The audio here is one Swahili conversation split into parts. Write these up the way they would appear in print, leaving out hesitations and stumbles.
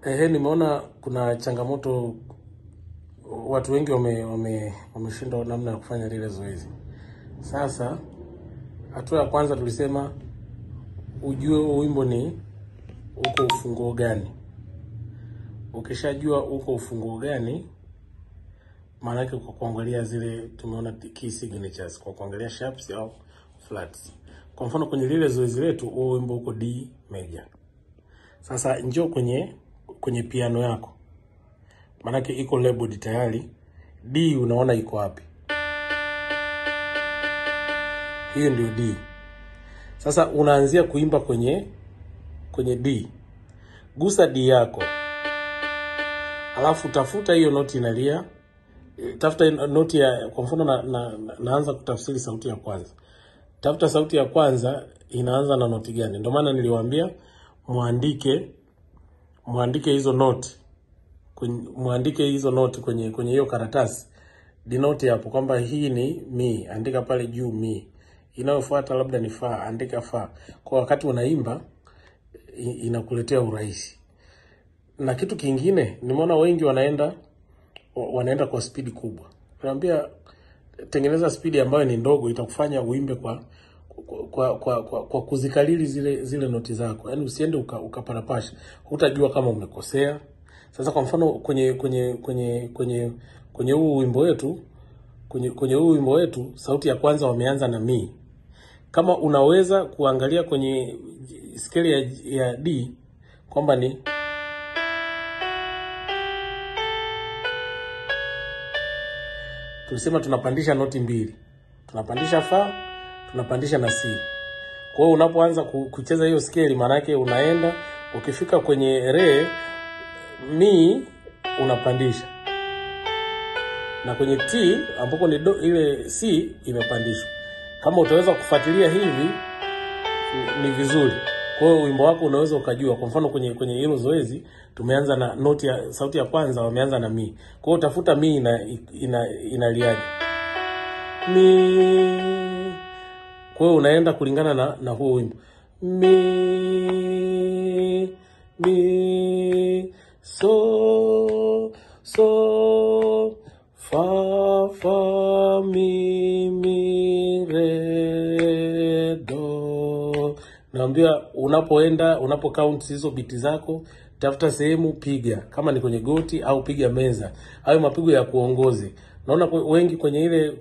Nimeona kuna changamoto, watu wengi wameshindwa namna ya kufanya lile zoezi. Sasa hatua ya kwanza tulisema ujue wimbo ni uko ufunguo gani. Ukishajua uko ufunguo gani, maana yake kwa kuangalia zile tumeona key signatures, kwa kuangalia sharps au flats. Kwa mfano kwenye lile zoezi letu huo wimbo uko D major. Sasa njoo kwenye piano yako. Maana yake iko labeled tayari. D unaona iko wapi? Hiyo ndio D. Sasa unaanzia kuimba kwenye D. Gusa D yako. Alafu tafuta hiyo noti inalia. Tafuta noti ya, kwa mfano naanza kutafsiri sauti ya kwanza. Tafuta sauti ya kwanza inaanza na noti gani? Ndio maana niliwaambia muandike hizo noti. Muandike hizo noti kwenye hiyo karatasi. Denote hapo kwamba hii ni mi, andika pale juu mi. Inayofuata labda ni fa, andika fa. Kwa wakati unaimba inakuletea urahisi. Na kitu kingine, nimeona wengi wanaenda kwa speed kubwa. Naambia tengeneza speed ambayo ni ndogo, itakufanya uimbe kwa kuzikalili zile noti zako. Yaani usiende ukaparapasha. Hutajua kama umekosea. Sasa kwa mfano kwenye huu wimbo wetu sauti ya kwanza wameanza na mi. Kama unaweza kuangalia kwenye scale ya D kwamba ni tulisema tunapandisha noti mbili. Tunapandisha fa, tunapandisha na C. Kwa hiyo unapoanza kucheza hiyo scale, maana yake unaenda ukifika kwenye re, mi unapandisha. Na kwenye T ambapo ni do, ile C imepandishwa. Kama utaweza kufuatilia hivi ni vizuri. Kwa hiyo wimbo wako unaweza ukajua. Kwa mfano kwenye hilo zoezi tumeanza na noti ya sauti ya kwanza wameanza na mi. Kwa hiyo utafuta mi inaliaje. Mi. Kwa hiyo unaenda kulingana na huo wimbo. Mi so fa mi re do. Naambia unapo count hizo biti zako, tafuta sehemu piga, kama ni kwenye goti au piga meza. Hayo mapigo ya kuongoze. Naona wengi kwenye ile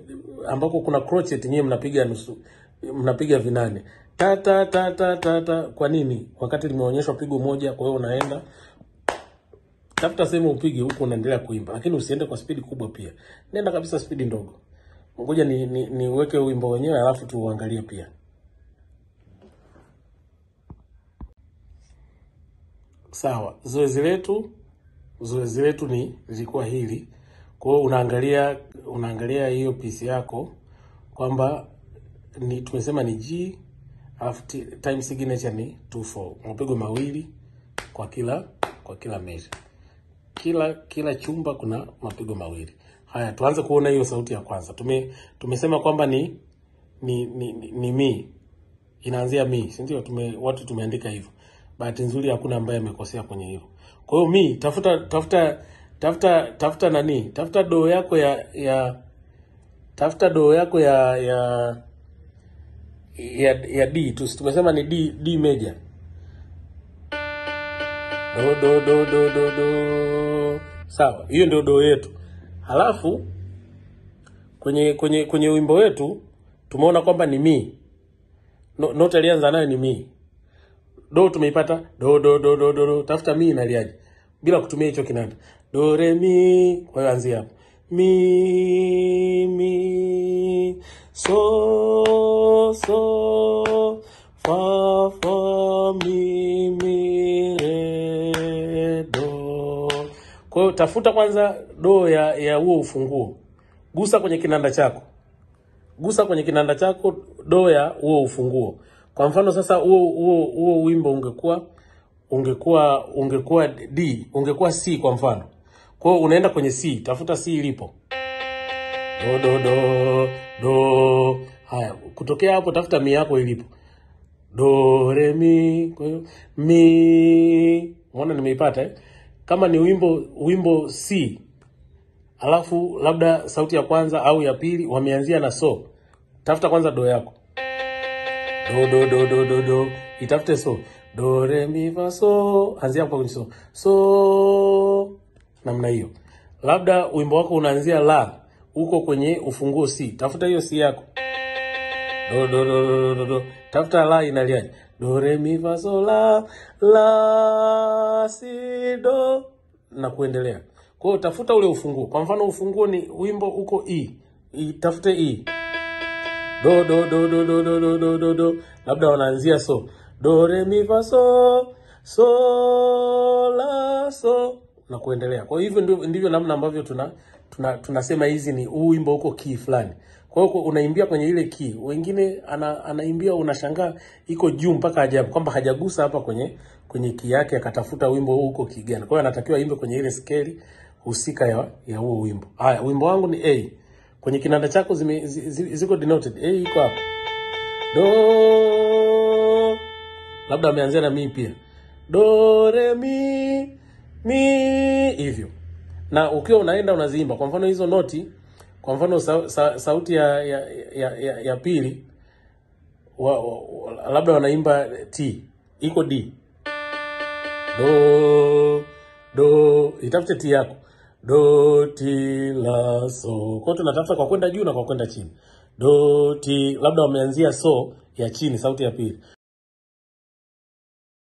ambako kuna crochet nyewe mnapiga vinane. Ta ta ta ta ta ta. Kwa nini? Wakati limeonyeshwa pigo moja, kwa hiyo unaenda tafuta sehemu upige huko unaendelea kuimba. Lakini usiende kwa speed kubwa pia. Nenda kabisa speed ndogo. Ngoja niweke wimbo wenyewe alafu tuuangalie pia. Sawa. Zoezi letu lilikuwa hili. Kwa hiyo unaangalia hiyo piece yako kwamba tumesema ni G, alafu time signature ni 2/4. Mapigo mawili kwa kila measure. Kila chumba kuna mapigo mawili. Haya, tuanze kuona hiyo sauti ya kwanza. Tumesema kwamba ni mi. Inaanzia mi, si ndio? Watu tumeandika hivyo. Bahati nzuri hakuna ambaye amekosea kwenye hilo. Kwa hiyo mi, tafuta nani? Tafuta do yako ya D. Tumesema ni D major. Do. Sawa, hiyo ndio do yetu. Halafu kwenye wimbo wetu tumeona kwamba ni mi. Nota ilianza nayo ni mi. Do tumeipata do. Tafuta mi inaliaje bila kutumia hicho kinanda. Do re mi. Kwa hiyo anzia hapo. Mi so fa mi re do. Kwa hiyo tafuta kwanza do ya huo ufunguo. Gusa kwenye kinanda chako do ya huo ufunguo. Kwa mfano sasa huo wimbo ungekuwa D, ungekuwa C kwa mfano. Kwa hiyo unaenda kwenye C, tafuta C ilipo. Do. Haya, kutokea hapo tafuta mi yako ilipo. Do re mi. Kwa hiyo mi, unaona nimeipata kama ni wimbo C, alafu labda sauti ya kwanza au ya pili wameanzia na so, tafuta kwanza do yako. Do. Itafute so. Do, re, mi, fa, so. Anzia hapo kwenye so. So. Namna hiyo. Labda wimbo wako unaanzia la. Uko kwenye ufunguo C. Tafuta hiyo C yako. Do. Tafuta la inaliaje. Do, re, mi, fa, so, la, si, do. Na kuendelea. Kwa hiyo tafuta ule ufunguo. Kwa mfano ufunguo ni wimbo uko E. Tafute E. Do. Labda wanaanzia so. Do, re, mi, fa, so, la, so. Na kuendelea. Kwa hivyo ndivyo namna ambavyo tunasema hizi ni wimbo uko key fulani. Kwa hiyo unaimbia kwenye ile key. Wengine anaimbia unashangaa iko juu mpaka ajabu kwamba hajagusa hapa kwenye key yake akatafuta wimbo uko key gani. Kwa hiyo anatakiwa aimbe kwenye ile scale husika ya huo wimbo. Haya, wimbo wangu ni A. Kwenye kinanda chako ziko denoted. A iko hapa. Do. Labda ameanzia na mi pia. Do, re, mi hivyo. Na ukiwa unaenda unaziimba. Kwa mfano hizo noti, kwa mfano sauti ya pili labda wanaimba T. Iko D. Do, itafute T yako. Do, ti, la, so. Kwa tunatafuta kwa kwenda juu na kwa kwenda chini. Do, ti, labda wameanzia so ya chini, sauti ya pili.